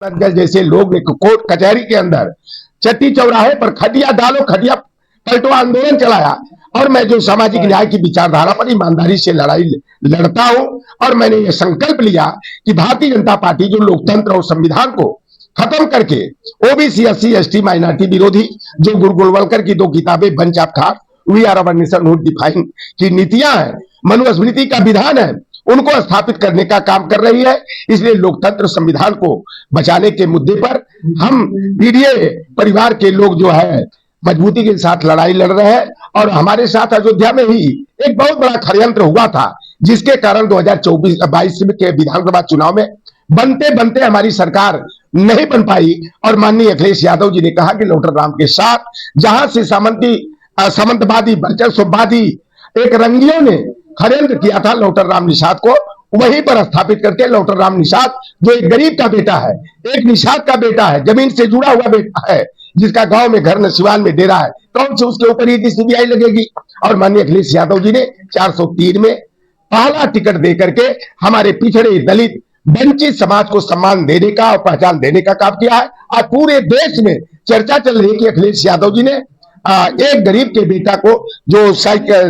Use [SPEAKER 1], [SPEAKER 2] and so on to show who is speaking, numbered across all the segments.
[SPEAKER 1] जैसे लोग एक कोर्ट कचहरी के अंदर चट्टी चौराहे पर खटिया डालो खटिया पलटो आंदोलन चलाया। और मैं जो सामाजिक न्याय की विचारधारा पर ईमानदारी से लड़ाई लड़ता हूं, और मैंने ये संकल्प लिया कि भारतीय जनता पार्टी जो लोकतंत्र और संविधान को खत्म करके ओबीसी एससी एसटी माइनॉरिटी विरोधी जो गुरु गोलवलकर की दो किताबें bunch of thought we or our nationhood define की नीतियां हैं, मनुस्मृति का विधान है, उनको स्थापित करने का काम कर रही है। इसलिए लोकतंत्र संविधान को बचाने के मुद्दे पर हम पीडीए परिवार के लोग जो है मजबूती के साथ लड़ाई लड़ रहे हैं। और हमारे साथ अयोध्या में ही एक बहुत बड़ा षड्यंत्र हुआ था, जिसके कारण 2024-22 के विधानसभा चुनाव में बनते बनते हमारी सरकार नहीं बन पाई। और माननीय अखिलेश यादव जी ने कहा कि लोटर राम के साथ जहां से सामंतवादी वर्चस्ववादी एक रंगियों ने षड्यंत्र किया था लोटर राम निषाद को वहीं पर स्थापित करके, लोटर राम निषाद जो एक गरीब का बेटा है, एक निषाद का बेटा है, जमीन से जुड़ा हुआ बेटा है, जिसका गांव में घर नसिवान में डेरा है, कौन से उसके ऊपर ही सीबीआई लगेगी। और माननीय अखिलेश यादव जी ने 403 में पहला टिकट दे करके हमारे पिछड़े दलित वंचित समाज को सम्मान देने का और पहचान देने का काम किया है। आज पूरे देश में चर्चा चल रही है कि अखिलेश यादव जी ने एक गरीब के बेटा को जो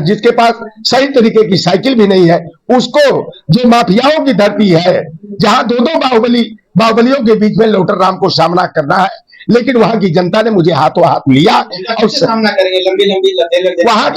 [SPEAKER 1] जिसके पास सही तरीके की साइकिल भी नहीं है, उसको जो माफियाओं की धरती है, जहां दो बाहुबलियों के बीच में लोटर राम को सामना करना है, लेकिन वहां की जनता ने मुझे हाथों हाथ लिया और
[SPEAKER 2] सामना करेंगे। लंबी
[SPEAKER 1] वहां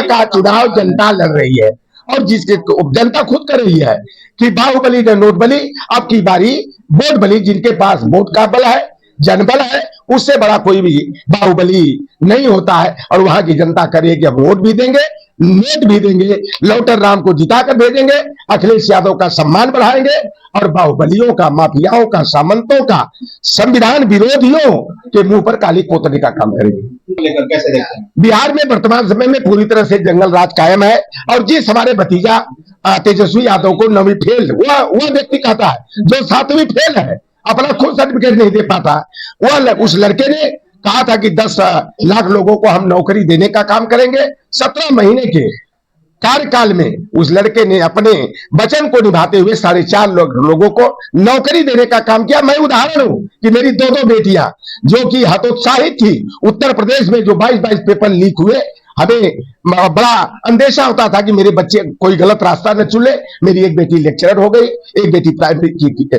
[SPEAKER 1] का चुनाव जनता लड़ रही है, और जिसके जनता खुद कर रही है कि बाहुबली ने नोट बली, अब की बारी वोट बली। जिनके पास वोट का बल है, जनबल है, उससे बड़ा कोई भी बाहुबली नहीं होता है। और वहां की जनता करेगी, अब वोट भी देंगे, नोट भी देंगे, लोटर राम को जिताकर भेजेंगे, अखिलेश यादव का सम्मान बढ़ाएंगे, और बाहुबलियों का, माफियाओं का, सामंतों का, संविधान विरोधियों के मुंह पर काली पोतने का काम करेंगे।
[SPEAKER 2] कैसे देखते हैं?
[SPEAKER 1] बिहार में वर्तमान समय में पूरी तरह से जंगल राज कायम है। और जिस हमारे भतीजा तेजस्वी यादव को 9वीं फेल वह व्यक्ति कहता है जो 7वीं फेल है, अपना खुद सर्टिफिकेट नहीं दे पाता, वह उस लड़के ने कहा था कि 10 लाख लोगों को हम नौकरी देने का काम करेंगे। 17 महीने के कार्यकाल में उस लड़के ने अपने वचन को निभाते हुए 4.5 लोगों को नौकरी देने का काम किया। मैं उदाहरण हूं कि मेरी दो बेटियां जो कि हतोत्साहित थी, उत्तर प्रदेश में जो 22 पेपर लीक हुए, हमें बड़ा अंदेशा होता था कि मेरे बच्चे कोई गलत रास्ता न चुने। मेरी एक बेटी लेक्चरर हो गई, एक बेटी प्राइमरी की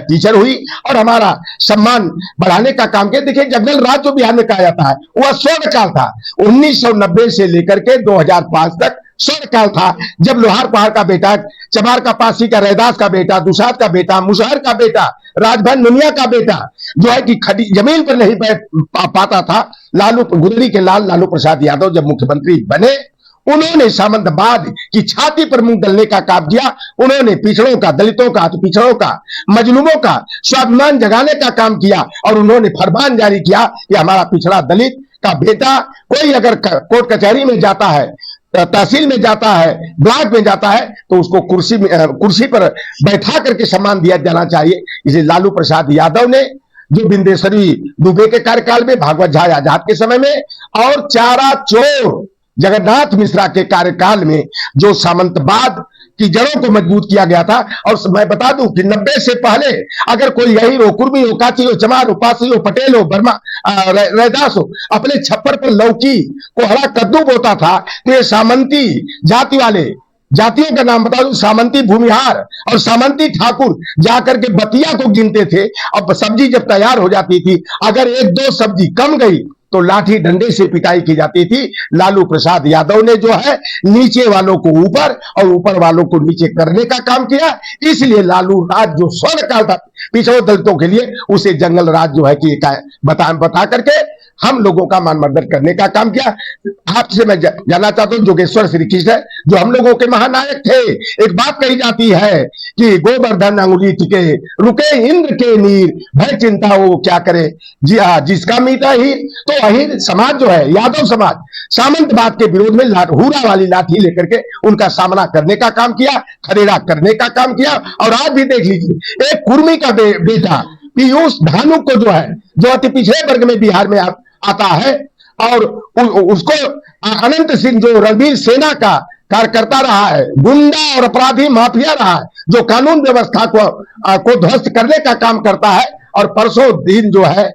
[SPEAKER 1] टीचर हुई, और हमारा सम्मान बढ़ाने का काम किया। देखिए, जंगल राज जो बिहार में कहा जाता है वह स्वर्ण काल था। 1990 से लेकर के 2005 तक स्वर्ण काल था, जब लोहार पहाड़ का बेटा, चमार का पासी का, रैदास का बेटा, दुसाद का बेटा, मुशहर का बेटा, राजभर नुनिया का बेटा जो है कि जमीन पर नहीं बैठ पाता था। गुदड़ी के लालू प्रसाद यादव जब मुख्यमंत्री बने, उन्होंने सामंतवाद की छाती पर मुंह डालने का काम किया। उन्होंने पिछड़ों का, दलितों का, पिछड़ों का, मजलूमों का स्वाभिमान जगाने का काम किया, और उन्होंने फरमान जारी किया कि हमारा पिछड़ा दलित का बेटा कोई अगर कोर्ट कचहरी में जाता है, तहसील में जाता है, ब्लॉक में जाता है, तो उसको कुर्सी पर बैठा करके सम्मान दिया जाना चाहिए। इसलिए लालू प्रसाद यादव ने जो बिंदेश्वरी दुबे के कार्यकाल में, भागवत झा आजाद के समय में, और चारा चोर जगन्नाथ मिश्रा के कार्यकाल में जो सामंतवाद की जड़ों को मजबूत किया गया था। और मैं बता दूं कि 90 से पहले अगर कोई यही हो, कुर्मी हो, काची हो, चमार हो, पासी हो, पटेल हो, बर्मा रैदास हो, अपने छप्पर पर लौकी कोहड़ा कद्दू बोता था, तो ये सामंती जाति वाले, जातियों का नाम बता दूं, सामंती भूमिहार और सामंती ठाकुर जाकर के बतिया को गिनते थे। अब सब्जी जब तैयार हो जाती थी, अगर 1-2 सब्जी कम गई तो लाठी डंडे से पिटाई की जाती थी। लालू प्रसाद यादव ने जो है नीचे वालों को ऊपर और ऊपर वालों को नीचे करने का काम किया। इसलिए लालू राज जो स्वर्ण काल था पिछड़े दलितों के लिए, उसे जंगल राज जो है कि बता करके हम लोगों का मानमर्दन करने का काम किया। आपसे मैं जानना चाहता हूं, जोगेश्वर श्री कृष्ण जो हम लोगों के महानायक थे, एक बात कही जाती है कि गोवर्धन अंगुली टिके, रुके इंद्र के नीर, भय चिंता वो क्या करे, जी हाँ, जिसका मीता ही। तो अहिर समाज जो है, यादव समाज, सामंतवाद के विरोध में हुरा वाली लाठी लेकर के उनका सामना करने का काम किया, खदेड़ा करने का काम किया। और आज भी देख लीजिए, एक कुर्मी का बेटा पीयूष धानुक को जो है, जो अति पिछड़े वर्ग में बिहार में आता है, और उसको अनंत सिंह जो रणवीर सेना का कार्यकर्ता रहा है, गुंडा और अपराधी माफिया रहा है, जो कानून व्यवस्था को ध्वस्त करने का काम करता है। और परसों दिन जो है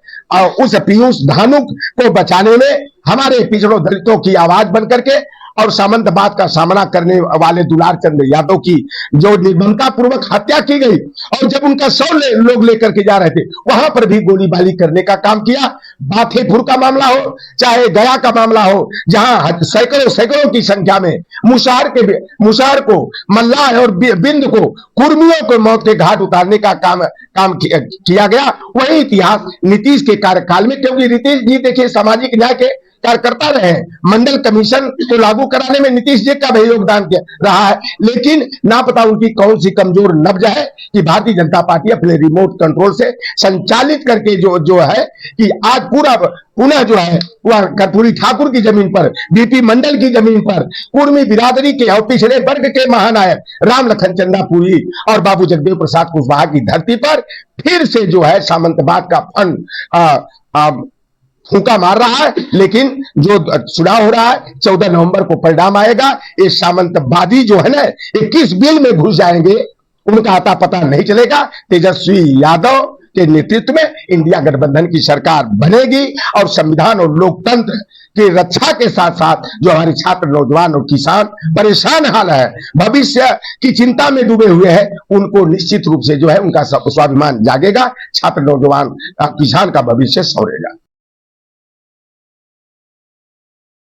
[SPEAKER 1] उस पीयूष धानुक को बचाने में हमारे पिछड़ों दलितों की आवाज बन करके और सामंतवाद का सामना करने वाले दुलार चंद्र यादव की जो निर्ममता पूर्वक हत्या की गई, और जब उनका लोग लेकर के जा रहे थे, वहां पर भी गोलीबारी करने का काम किया। बाथेपुर का मामला हो, चाहे गया का मामला हो, जहां सैकड़ों की संख्या में मुशार को, मल्लाह और बिंद को, कुर्मियों को मौत के घाट उतारने का काम किया गया। वही इतिहास नीतीश के कार्यकाल में, क्योंकि नीतीश जी देखिए सामाजिक न्याय के कार्यकर्ता रहे, मंडल कमीशन को लागू कराने में नीतीश जी का भी योगदान रहा है। लेकिन ना पता उनकी कौन सी कमजोर नब्ज है कि भारतीय जनता पार्टी अपने रिमोट कंट्रोल से संचालित करके जो है कि आज पुनः जो है वह कर्पूरी ठाकुर की जमीन पर, बीपी मंडल की जमीन पर, कुर्मी बिरादरी के और पिछड़े वर्ग के महानायक राम लखन चंदापुरी और बाबू जगदेव प्रसाद कुशवाहा की धरती पर फिर से जो है सामंतवाद का फंड फूंका मार रहा है। लेकिन जो चुनाव हो रहा है 14 नवंबर को परिणाम आएगा। ये सामंतवादी जो है ना, ये किस बिल में घुस जाएंगे उनका आता पता नहीं चलेगा। तेजस्वी यादव के नेतृत्व में इंडिया गठबंधन की सरकार बनेगी और संविधान और लोकतंत्र की रक्षा के साथ साथ जो हमारे छात्र, नौजवान और किसान परेशान हाल है, भविष्य की चिंता में डूबे हुए हैं, उनको निश्चित रूप से जो है उनका स्वाभिमान जागेगा। छात्र, नौजवान, किसान का भविष्य संवरेगा।